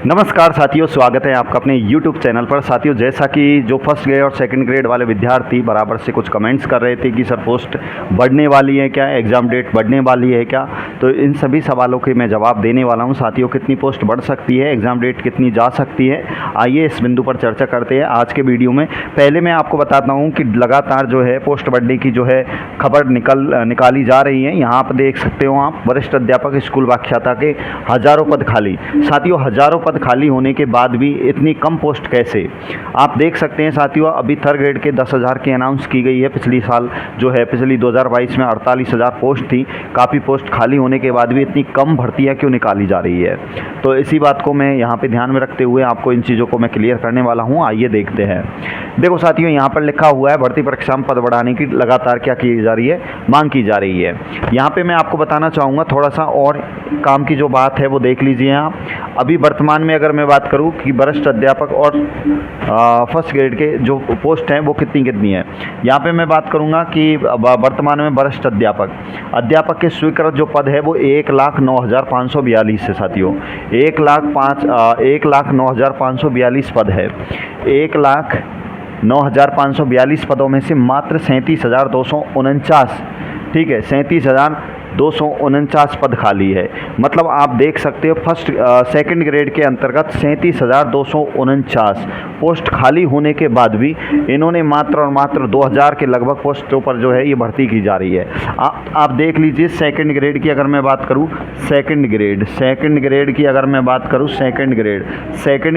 नमस्कार साथियों, स्वागत है आपका अपने YouTube चैनल पर। साथियों, जैसा कि जो फर्स्ट ग्रेड और सेकंड ग्रेड वाले विद्यार्थी बराबर से कुछ कमेंट्स कर रहे थे कि सर पोस्ट बढ़ने वाली है क्या, एग्ज़ाम डेट बढ़ने वाली है क्या, तो इन सभी सवालों के मैं जवाब देने वाला हूं। साथियों, कितनी पोस्ट बढ़ सकती है, एग्ज़ाम डेट कितनी जा सकती है, आइए इस बिंदु पर चर्चा करते हैं आज के वीडियो में। पहले मैं आपको बताता हूँ कि लगातार जो है पोस्ट बढ़ने की जो है खबर निकाली जा रही है। यहाँ पर देख सकते हो आप, वरिष्ठ अध्यापक स्कूल व्याख्याता के हज़ारों पद खाली। साथियों, हज़ारों पद खाली होने के बाद भी इतनी कम पोस्ट कैसे, आप देख सकते हैं। साथियों, अभी थर्ड ग्रेड के 10,000 की अनाउंस की गई है। पिछली साल जो है, पिछली 2022 में 48,000 पोस्ट थी। काफ़ी पोस्ट खाली होने के बाद भी इतनी कम भर्तियां क्यों निकाली जा रही है, तो इसी बात को मैं यहाँ पे ध्यान में रखते हुए आपको इन चीज़ों को मैं क्लियर करने वाला हूँ। आइए देखते हैं। देखो साथियों, यहाँ पर लिखा हुआ है भर्ती परीक्षा में पद बढ़ाने की लगातार क्या की जा रही है, मांग की जा रही है। यहाँ पे मैं आपको बताना चाहूँगा थोड़ा सा और काम की जो बात है वो देख लीजिए आप। अभी वर्तमान में अगर मैं बात करूं कि वरिष्ठ अध्यापक और फर्स्ट ग्रेड के जो पोस्ट हैं वो कितनी है, यहाँ पे मैं बात करूंगा कि वर्तमान में वरिष्ठ अध्यापक के स्वीकृत जो पद है वो 1,09,542 है। साथियों, 1,09,542 पद है। 1,09,542 पदों में से मात्र 37,249, ठीक है, 37,249 पद खाली है। मतलब आप देख सकते हो सेकंड ग्रेड के अंतर्गत 37,249 पोस्ट खाली होने के बाद भी इन्होंने मात्र और मात्र 2,000 के लगभग पोस्टों पर जो है ये भर्ती की जा रही है। आप देख लीजिए, सेकंड ग्रेड की अगर मैं बात करूं, सेकंड ग्रेड की अगर मैं बात करूं, सेकंड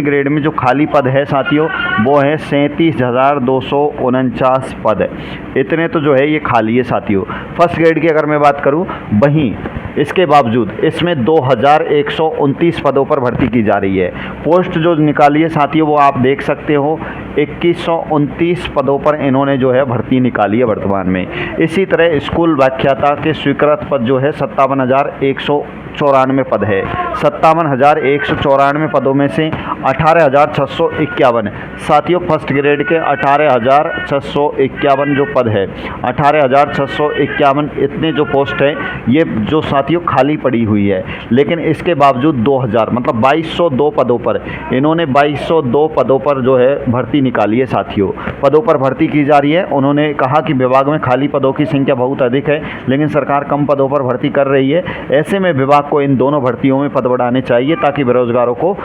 ग्रेड में जो खाली पद है साथियों वो है 37,249 पद है। इतने तो जो है ये खाली है साथियों। फर्स्ट ग्रेड की अगर मैं बात करूं, वहीं इसके बावजूद इसमें 2,129 पदों पर भर्ती की जा रही है। पोस्ट जो निकाली है साथियों वो आप देख सकते हो, 2,129 पदों पर इन्होंने जो है भर्ती निकाली है वर्तमान में। इसी तरह स्कूल व्याख्याता के स्वीकृत पद जो है 57,194 पद है। 57,194 पदों में से 18,651 साथियों, फर्स्ट ग्रेड के 18,651 जो पद है, 18,651 इतने जो पोस्ट है ये जो साथियों खाली पड़ी हुई है। लेकिन इसके बावजूद 2,000 मतलब 2,202 पदों पर इन्होंने 2,202 पदों पर जो है भर्ती निकाली है। साथियों, पदों पर भर्ती की जा रही है। उन्होंने कहा कि विभाग में खाली पदों की संख्या बहुत अधिक है, लेकिन सरकार कम पदों पर भर्ती कर रही है। ऐसे में विभाग को इन दोनों भर्तियों में पद बढ़ाने चाहिए ताकि बेरोजगारों को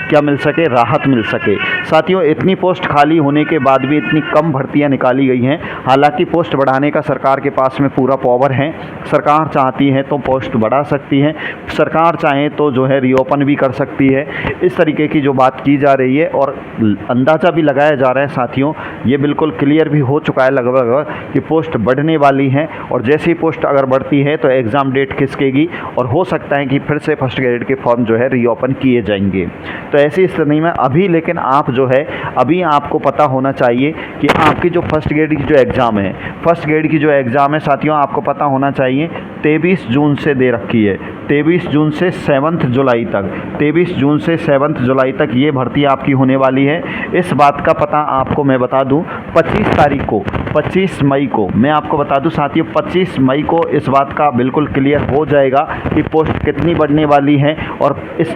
क्या मिल सके, राहत मिल सके। साथियों, इतनी पोस्ट खाली होने के बाद भी इतनी कम भर्तियां निकाली गई हैं। हालांकि पोस्ट बढ़ाने का सरकार के पास में पूरा पावर है। सरकार चाहती है तो पोस्ट बढ़ा सकती है, सरकार चाहे तो जो है रीओपन भी कर सकती है। इस तरीके की जो बात की जा रही है और अंदाज़ा भी लगाया जा रहा है साथियों, ये बिल्कुल क्लियर भी हो चुका है लगभग कि पोस्ट बढ़ने वाली है। और जैसे ही पोस्ट अगर बढ़ती है तो एग्ज़ाम डेट खिसकेगी और हो सकता है कि फिर से फर्स्ट ग्रेड के फॉर्म जो है रीओपन किए जाएंगे। तो ऐसी स्थिति में अभी लेकिन आप जो है अभी आपको पता होना चाहिए कि आपकी जो फर्स्ट ग्रेड की जो एग्ज़ाम है साथियों, आपको पता होना चाहिए 23 जून से दे रखी है। 23 जून से 7 जुलाई तक, 23 जून से 7 जुलाई तक ये भर्ती आपकी होने वाली है। इस बात का पता आपको मैं बता दूं 25 मई को मैं आपको बता दूं साथियों, 25 मई को इस बात का बिल्कुल क्लियर हो जाएगा कि पोस्ट कितनी बढ़ने वाली है और इस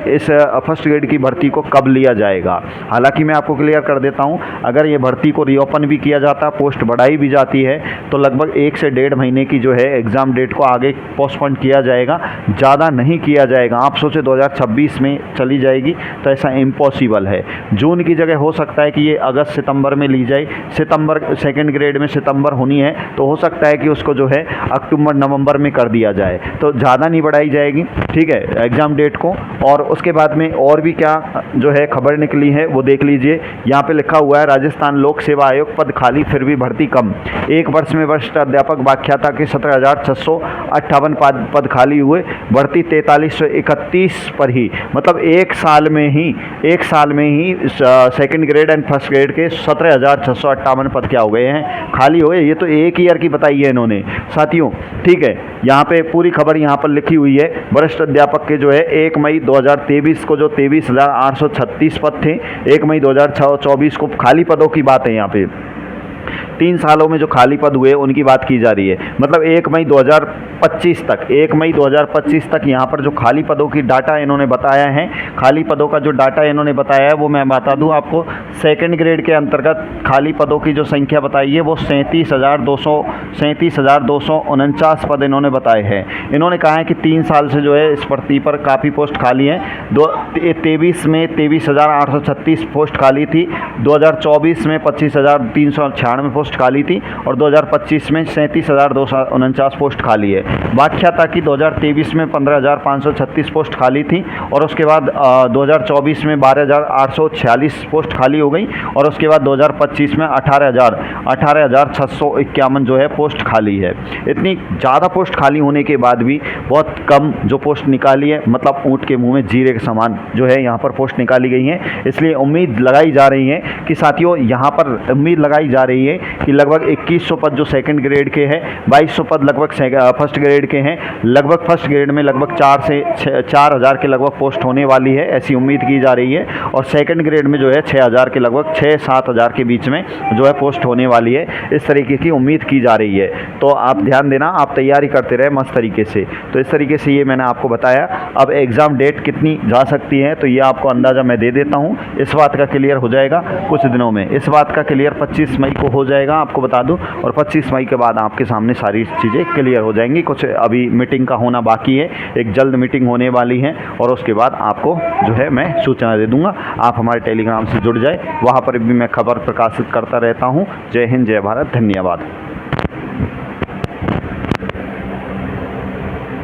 फर्स्ट ग्रेड की भर्ती को कब लिया जाएगा। हालांकि मैं आपको क्लियर कर देता हूं, अगर ये भर्ती को रीओपन भी किया जाता, पोस्ट बढ़ाई भी जाती है, तो लगभग 1 से 1.5 महीने की जो है एग्ज़ाम डेट को आगे पोस्टपोन किया जाएगा, ज़्यादा नहीं किया जाएगा। आप सोचे 2026 में चली जाएगी तो ऐसा इम्पॉसिबल है। जून की जगह हो सकता है कि ये अगस्त सितंबर में ली जाए। सितंबर सेकंड ग्रेड में सितंबर होनी है तो हो सकता है कि उसको जो है अक्टूबर नवंबर में कर दिया जाए, तो ज़्यादा नहीं बढ़ाई जाएगी, ठीक है, एग्ज़ाम डेट को। और उसके बाद में और भी क्या जो है खबर निकली है वो देख लीजिए। यहाँ पे लिखा हुआ है, राजस्थान लोक सेवा आयोग पद खाली फिर भी भर्ती कम। 1 वर्ष में वरिष्ठ अध्यापक व्याख्याता के 17,658 पद खाली हुए, भर्ती 4331 पर ही। मतलब एक साल में ही second grade and first grade के 17,658 पद क्या हो गए हैं, खाली हो गए। ये तो एक ईयर की बताई है इन्होंने साथियों, ठीक है। यहाँ पे पूरी खबर यहाँ पर लिखी हुई है। वरिष्ठ अध्यापक के जो है 1 मई 2023 को जो 23,836 पद थे, 1 मई 2024 को खाली पदों की बात है यहाँ पे। 3 सालों में जो खाली पद हुए उनकी बात की जा रही है। मतलब 1 मई 2025 तक, 1 मई 2025 तक यहाँ पर जो खाली पदों की डाटा इन्होंने बताया है, खाली पदों का जो डाटा इन्होंने बताया है वो मैं बता दूं आपको। सेकंड ग्रेड के अंतर्गत खाली पदों की जो संख्या बताई है वो 37,249 पद इन्होंने बताए हैं। इन्होंने कहा है कि 3 साल से जो है इस भर्ती पर काफ़ी पोस्ट खाली हैं। 23 में 23,836 पोस्ट खाली थी, 2024 में 25,396 पोस्ट खाली थी और 2025 में 37,249 पोस्ट खाली है। व्याख्या था कि 2023 में 15,536 पोस्ट खाली थी और उसके बाद 2024 में 12,846 पोस्ट खाली हो गई और उसके बाद 2025 में 18,651 जो है पोस्ट खाली है। इतनी ज़्यादा पोस्ट खाली होने के बाद भी बहुत कम जो पोस्ट निकाली है, मतलब ऊँट के मुंह में जीरे के समान जो है यहाँ पर पोस्ट निकाली गई हैं। इसलिए उम्मीद लगाई जा रही है कि साथियों यहाँ पर उम्मीद लगाई जा रही है कि लगभग 2100 पद जो सेकंड ग्रेड के हैं, 2200 पद लगभग फर्स्ट ग्रेड के हैं। लगभग फर्स्ट ग्रेड में लगभग 4,000 के लगभग पोस्ट होने वाली है, ऐसी उम्मीद की जा रही है। और सेकंड ग्रेड में जो है 6,000 के लगभग 6-7,000 के बीच में जो है पोस्ट होने वाली है, इस तरीके की उम्मीद की जा रही है। तो आप ध्यान देना, आप तैयारी करते रहे मस्त तरीके से। तो इस तरीके से ये मैंने आपको बताया। अब एग्ज़ाम डेट कितनी जा सकती है तो ये आपको अंदाज़ा मैं दे देता हूँ। इस बात का क्लियर हो जाएगा कुछ दिनों में, इस बात का क्लियर 25 मई को हो जाएगा, आपको बता दूं। और 25 मई के बाद आपके सामने सारी चीज़ें क्लियर हो जाएंगी। कुछ अभी मीटिंग का होना बाकी है, एक जल्द मीटिंग होने वाली है और उसके बाद आपको जो है मैं सूचना दे दूंगा। आप हमारे टेलीग्राम से जुड़ जाए, वहाँ पर भी मैं खबर प्रकाशित करता रहता हूँ। जय हिंद, जय भारत, धन्यवाद।